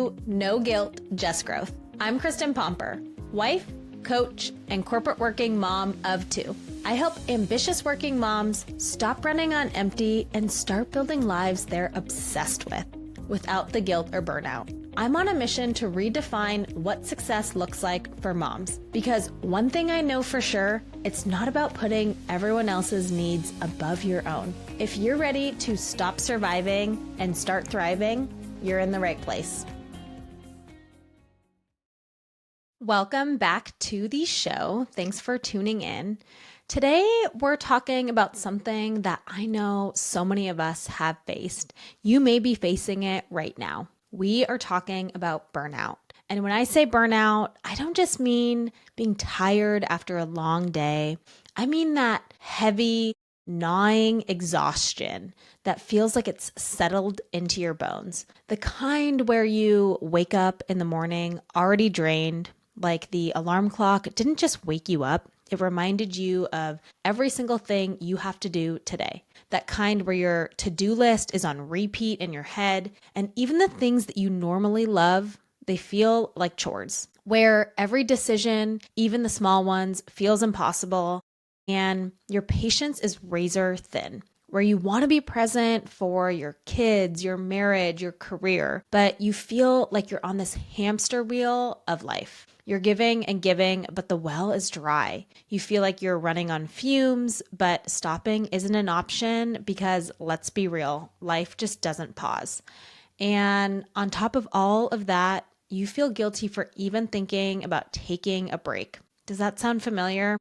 to No Guilt, Just Growth. I'm Kristen Pomper, wife, coach, and corporate working mom of two. I help ambitious working moms stop running on empty and start building lives they're obsessed with, without the guilt or burnout. I'm on a mission to redefine what success looks like for moms, because one thing I know for sure, it's not about putting everyone else's needs above your own. If you're ready to stop surviving and start thriving, you're in the right place. Welcome back to the show. Thanks for tuning in. Today, we're talking about something that I know so many of us have faced. You may be facing it right now. We are talking about burnout. And when I say burnout, I don't just mean being tired after a long day. I mean that heavy, gnawing exhaustion that feels like it's settled into your bones. The kind where you wake up in the morning already drained, like the alarm clock didn't just wake you up. It reminded you of every single thing you have to do today. That kind where your to-do list is on repeat in your head, and even the things that you normally love, they feel like chores. Where every decision, even the small ones, feels impossible, and your patience is razor thin. Where you want to be present for your kids, your marriage, your career, but you feel like you're on this hamster wheel of life. You're giving and giving, but the well is dry. You feel like you're running on fumes, but stopping isn't an option because, let's be real, life just doesn't pause. And on top of all of that, you feel guilty for even thinking about taking a break. Does that sound familiar?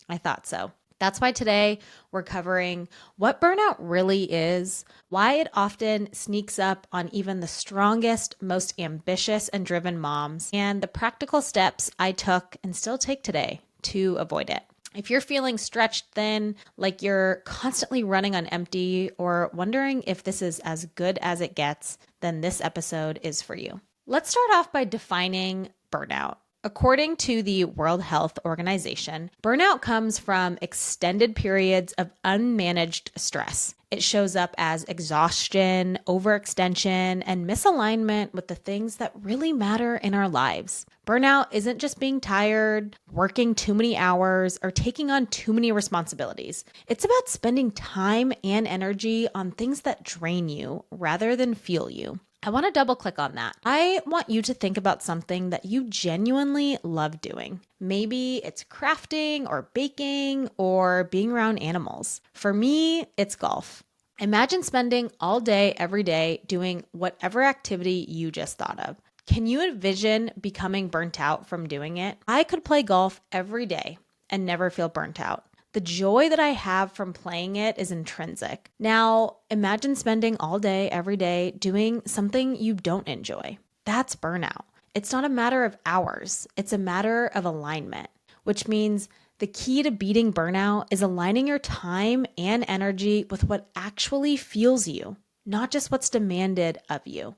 I thought so. That's why today we're covering what burnout really is, why it often sneaks up on even the strongest, most ambitious and driven moms, and the practical steps I took and still take today to avoid it. If you're feeling stretched thin, like you're constantly running on empty, or wondering if this is as good as it gets, then this episode is for you. Let's start off by defining burnout. According to the World Health Organization, burnout comes from extended periods of unmanaged stress. It shows up as exhaustion, overextension, and misalignment with the things that really matter in our lives. Burnout isn't just being tired, working too many hours, or taking on too many responsibilities. It's about spending time and energy on things that drain you rather than fuel you. I want to double click on that. I want you to think about something that you genuinely love doing. Maybe it's crafting or baking or being around animals. For me, it's golf. Imagine spending all day, every day, doing whatever activity you just thought of. Can you envision becoming burnt out from doing it? I could play golf every day and never feel burnt out. The joy that I have from playing it is intrinsic. Now, imagine spending all day, every day, doing something you don't enjoy. That's burnout. It's not a matter of hours. It's a matter of alignment, which means the key to beating burnout is aligning your time and energy with what actually fuels you, not just what's demanded of you.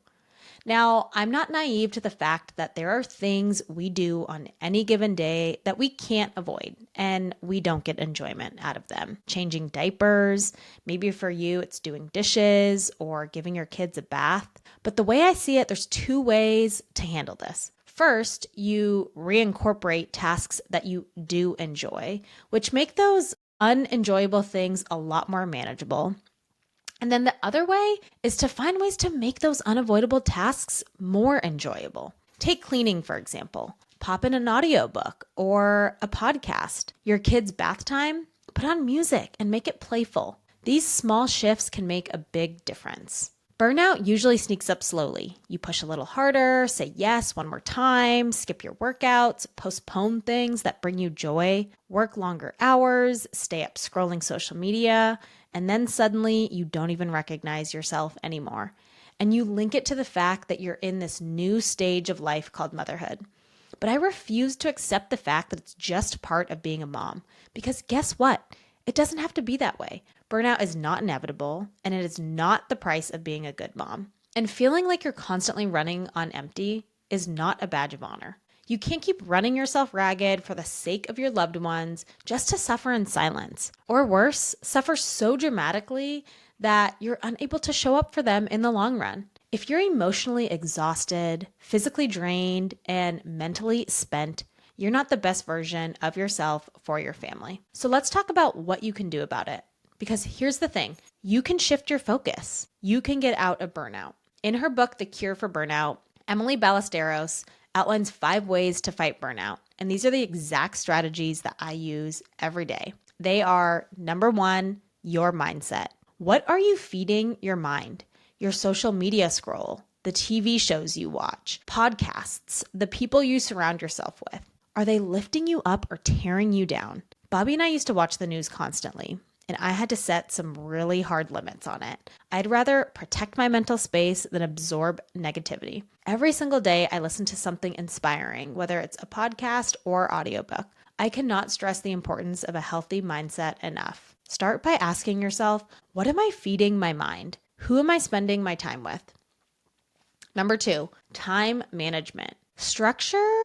Now, I'm not naive to the fact that there are things we do on any given day that we can't avoid, and we don't get enjoyment out of them. Changing diapers, maybe for you it's doing dishes or giving your kids a bath. But the way I see it, there's two ways to handle this. First, you reincorporate tasks that you do enjoy, which make those unenjoyable things a lot more manageable. And then the other way is to find ways to make those unavoidable tasks more enjoyable. Take cleaning, for example. Pop in an audiobook or a podcast. Your kid's bath time, put on music and make it playful. These small shifts can make a big difference. Burnout usually sneaks up slowly. You push a little harder, say yes one more time, skip your workouts, postpone things that bring you joy, work longer hours, stay up scrolling social media, and then suddenly you don't even recognize yourself anymore. And you link it to the fact that you're in this new stage of life called motherhood. But I refuse to accept the fact that it's just part of being a mom. Because guess what? It doesn't have to be that way. Burnout is not inevitable, and it is not the price of being a good mom. And feeling like you're constantly running on empty is not a badge of honor. You can't keep running yourself ragged for the sake of your loved ones just to suffer in silence. Or worse, suffer so dramatically that you're unable to show up for them in the long run. If you're emotionally exhausted, physically drained, and mentally spent, you're not the best version of yourself for your family. So let's talk about what you can do about it. Because here's the thing, you can shift your focus. You can get out of burnout. In her book, The Cure for Burnout, Emily Ballesteros outlines 5 ways to fight burnout. And these are the exact strategies that I use every day. They are: number 1, your mindset. What are you feeding your mind? Your social media scroll, the TV shows you watch, podcasts, the people you surround yourself with. Are they lifting you up or tearing you down? Bobby and I used to watch the news constantly, and I had to set some really hard limits on it. I'd rather protect my mental space than absorb negativity. Every single day, I listen to something inspiring, whether it's a podcast or audiobook. I cannot stress the importance of a healthy mindset enough. Start by asking yourself, what am I feeding my mind? Who am I spending my time with? Number 2, time management. Structure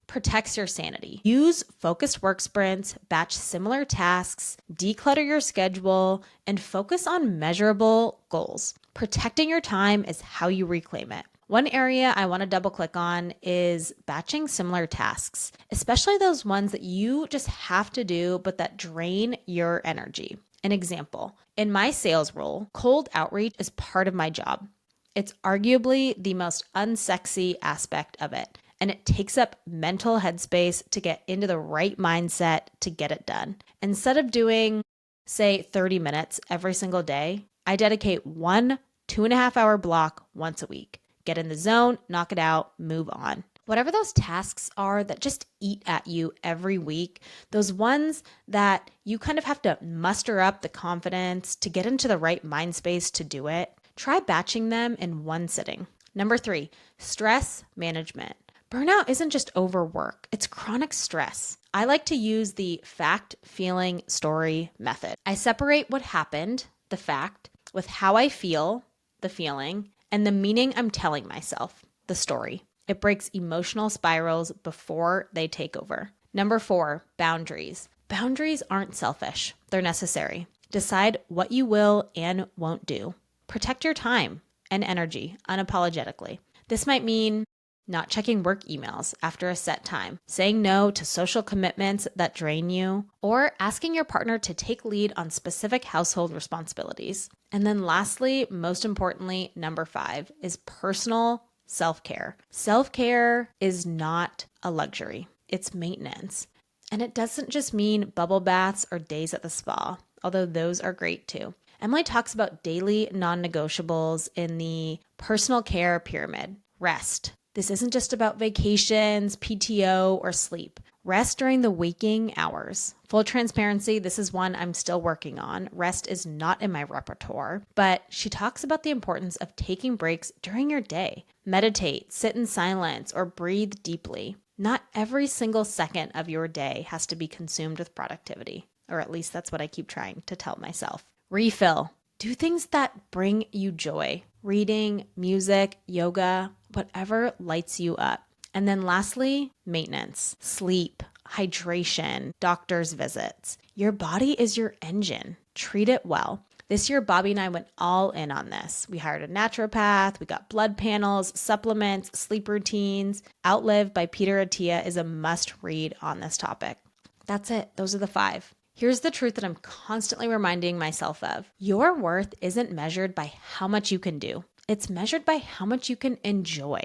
protects your sanity. Use focused work sprints, batch similar tasks, declutter your schedule, and focus on measurable goals. Protecting your time is how you reclaim it. One area I want to double click on is batching similar tasks, especially those ones that you just have to do but that drain your energy. An example, in my sales role, cold outreach is part of my job. It's arguably the most unsexy aspect of it, and it takes up mental headspace to get into the right mindset to get it done. Instead of doing, say, 30 minutes every single day, I dedicate one 2.5-hour block once a week. Get in the zone, knock it out, move on. Whatever those tasks are that just eat at you every week, those ones that you kind of have to muster up the confidence to get into the right mind space to do it, try batching them in one sitting. Number 3, stress management. Burnout isn't just overwork, it's chronic stress. I like to use the fact, feeling, story method. I separate what happened, the fact, with how I feel, the feeling, and the meaning I'm telling myself, the story. It breaks emotional spirals before they take over. Number 4, boundaries. Boundaries aren't selfish, they're necessary. Decide what you will and won't do. Protect your time and energy unapologetically. This might mean not checking work emails after a set time, saying no to social commitments that drain you, or asking your partner to take lead on specific household responsibilities. And then lastly, most importantly, number 5 is personal self-care. Self-care is not a luxury, it's maintenance. And it doesn't just mean bubble baths or days at the spa, although those are great too. Emily talks about daily non-negotiables in the personal care pyramid. Rest. This isn't just about vacations, PTO, or sleep. Rest during the waking hours. Full transparency, this is one I'm still working on. Rest is not in my repertoire, but she talks about the importance of taking breaks during your day. Meditate, sit in silence, or breathe deeply. Not every single second of your day has to be consumed with productivity, or at least that's what I keep trying to tell myself. Refill. Do things that bring you joy. Reading, music, yoga, whatever lights you up. And then lastly, maintenance, sleep, hydration, doctor's visits. Your body is your engine. Treat it well. This year, Bobby and I went all in on this. We hired a naturopath, we got blood panels, supplements, sleep routines. Outlive by Peter Attia is a must read on this topic. That's it. Those are the 5. Here's the truth that I'm constantly reminding myself of. Your worth isn't measured by how much you can do. It's measured by how much you can enjoy.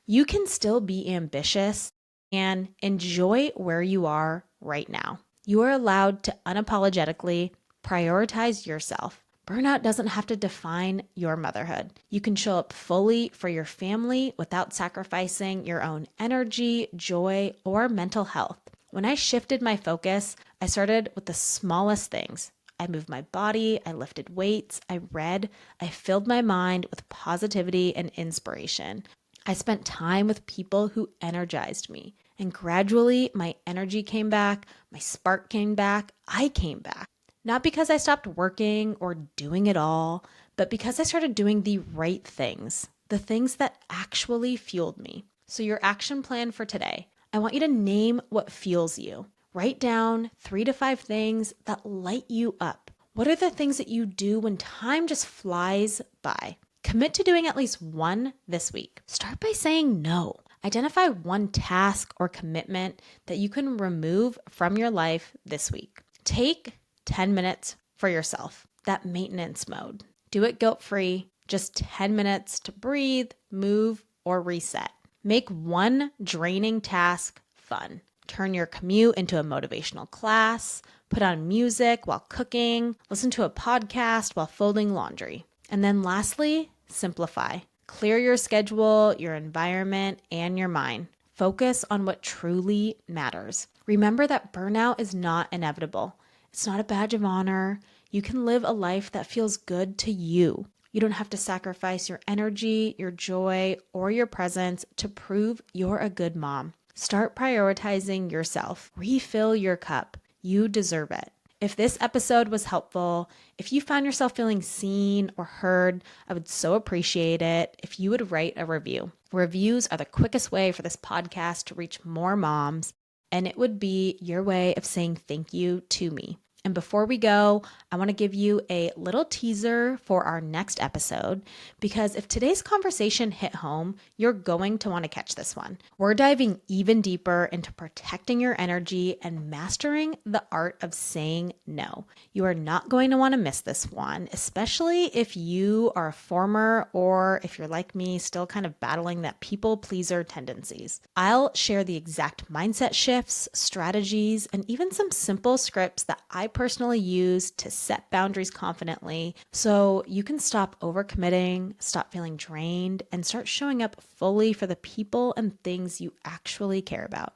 You can still be ambitious and enjoy where you are right now. You are allowed to unapologetically prioritize yourself. Burnout doesn't have to define your motherhood. You can show up fully for your family without sacrificing your own energy, joy, or mental health. When I shifted my focus, I started with the smallest things. I moved my body, I lifted weights, I read, I filled my mind with positivity and inspiration. I spent time with people who energized me, and gradually my energy came back, my spark came back, I came back. Not because I stopped working or doing it all, but because I started doing the right things, the things that actually fueled me. So your action plan for today, I want you to name what fuels you. Write down 3 to 5 things that light you up. What are the things that you do when time just flies by? Commit to doing at least one this week. Start by saying no. Identify one task or commitment that you can remove from your life this week. Take 10 minutes for yourself, that maintenance mode. Do it guilt-free, just 10 minutes to breathe, move, or reset. Make one draining task fun. Turn your commute into a motivational class, put on music while cooking, listen to a podcast while folding laundry. And then lastly, simplify. Clear your schedule, your environment, and your mind. Focus on what truly matters. Remember that burnout is not inevitable. It's not a badge of honor. You can live a life that feels good to you. You don't have to sacrifice your energy, your joy, or your presence to prove you're a good mom. Start prioritizing yourself. Refill your cup. You deserve it. If this episode was helpful, if you found yourself feeling seen or heard, I would so appreciate it if you would write a review. Reviews are the quickest way for this podcast to reach more moms, and it would be your way of saying thank you to me. And before we go, I want to give you a little teaser for our next episode, because if today's conversation hit home, you're going to want to catch this one. We're diving even deeper into protecting your energy and mastering the art of saying no. You are not going to want to miss this one, especially if you are a former or if you're like me, still kind of battling that people pleaser tendencies. I'll share the exact mindset shifts, strategies, and even some simple scripts that I personally use to set boundaries confidently so you can stop overcommitting, stop feeling drained, and start showing up fully for the people and things you actually care about.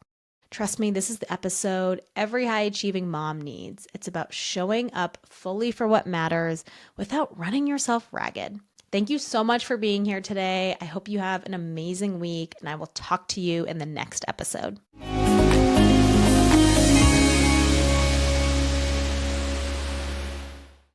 Trust me, this is the episode every high-achieving mom needs. It's about showing up fully for what matters without running yourself ragged. Thank you so much for being here today. I hope you have an amazing week, and I will talk to you in the next episode.